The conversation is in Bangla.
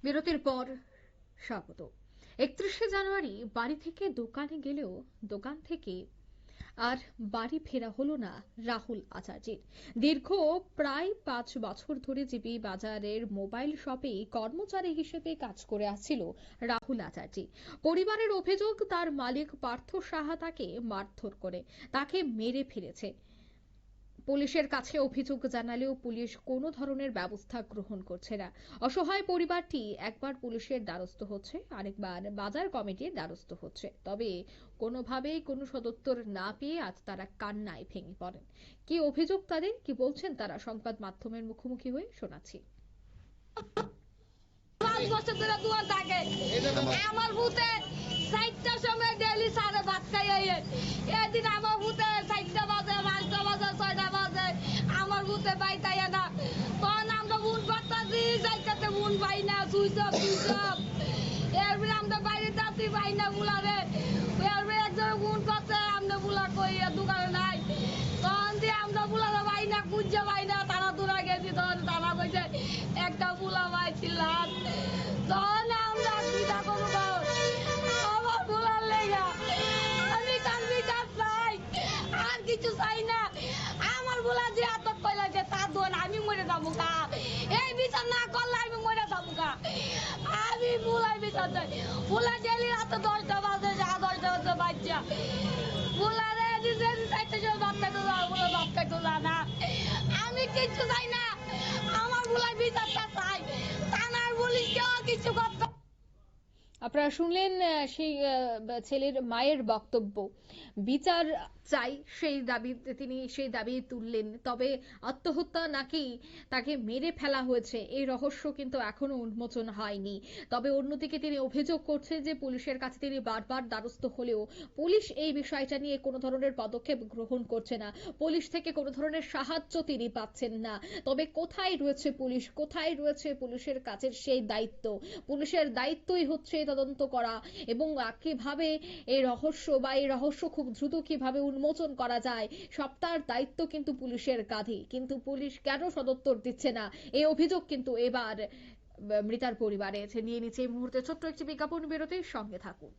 বিরতির পর স্বাগত। 31শে জানুয়ারি বাড়ি থেকে দোকানে গেলেও দোকান থেকে আর বাড়ি ফেরা হলো না রাহুল আচার্যের। দীর্ঘ প্রায় 5 বছর ধরে জিবি বাজারের মোবাইল শপে কর্মচারী হিসেবে কাজ করে আসছিল রাহুল আচার্য। পরিবারের অভিযোগ, তার মালিক পার্থ সাহা তাকে মারধর করে তাকে মেরে ফেলেছে। পুলিশের কাছে অভিযোগ জানালেও পুলিশ কোনো ধরনের ব্যবস্থা গ্রহণ করছে না। অসহায় পরিবারটি একবার পুলিশের দ্বারস্থ হচ্ছে, আরেকবার বাজার কমিটির দ্বারস্থ হচ্ছে, তবে কোনোভাবেই কোনো সদুত্তর না পেয়ে আজ তারা কান্নায় ভেঙে পড়েন। কি অভিযোগ তাদের, কি বলছেন তারা সংবাদ মাধ্যমের মুখোমুখি হয়ে শোনাচ্ছি। 5 বছর ধরে দোয়ার থাকে আমার ভূতে 4টার সময় ডেইলি সাড়ে ভাত খাই এদিন আমার ভূতে 4টা বাজে 5টা বাজে 6টা বাজে আমার ভূতে বাইতাই না। তখন আমরা বুন বাতাছি 4টাতে বুন পাই না, সুইচ অফ এরপরে আমরা বাইরে যাচ্ছি পাই না বুলারে। এরপরে একজন বুন করছে আমরা বুলা কই দোকানে নাই। তখন দিয়ে আমরা বুলারে পাই না, খুঁজে পাই না, তারা দূরা গেছি। তখন তারা কইছে একটা বুলা পাইছিলাম। তখন আমরা চিন্তা করবো আমার বুলার লেগা আমি কান্দি কাজ চাই, আর কিছু চাই না। আমার বুলা যে আতক কইলাছে তার দোন আমি মরে যাবো গা, এই বিচার না করলে আমি মরে যাবো গা। আমি বুলাই বিচার চাই। বুলা ডেলি রাত 10টা বাজে 10টা বাজে বাচ্চা বুলারে দিন 4টার সময় ভাত খাইতে যাওয়া, বুলা ভাত খাইতে যা না। আমি কিছু চাই না, আমার বুলাই বিচারটা চাই, থানার পুলিশ কেউ কিছু করতে। আপনারা শুনলেন সেই ছেলের মায়ের বক্তব্য। বিচার চাই সেই দাবি, তিনি সেই দাবি তুললেন। তবে আত্মহত্যা নাকি তাকে মেরে ফেলা হয়েছে এই রহস্য কিন্তু এখনো উন্মোচন হয়নি। তবে অন্যদিকে তিনি অভিযোগ করছেন যে পুলিশের কাছে তিনি বারবার দ্বারস্থ হলেও পুলিশ এই বিষয়টা নিয়ে কোনো ধরনের পদক্ষেপ গ্রহণ করছে না, পুলিশ থেকে কোনো ধরনের সাহায্য তিনি পাচ্ছেন না। তবে কোথায় রয়েছে পুলিশ, কোথায় রয়েছে পুলিশের কাছের সেই দায়িত্ব? পুলিশের দায়িত্বই হচ্ছে তদন্ত করা এবং কিভাবে এই রহস্য বা এই রহস্য খুব দ্রুত কিভাবে উন্মোচন করা যায়, সবটার দায়িত্ব কিন্তু পুলিশের কাঁধে। কিন্তু পুলিশ কেন সদুত্তর দিচ্ছে না, এই অভিযোগ কিন্তু এবার মৃতার পরিবারে নিয়ে নিচ্ছে। এই মুহূর্তে ছোট্ট একটি বিজ্ঞাপন বিরতির সঙ্গে থাকুন।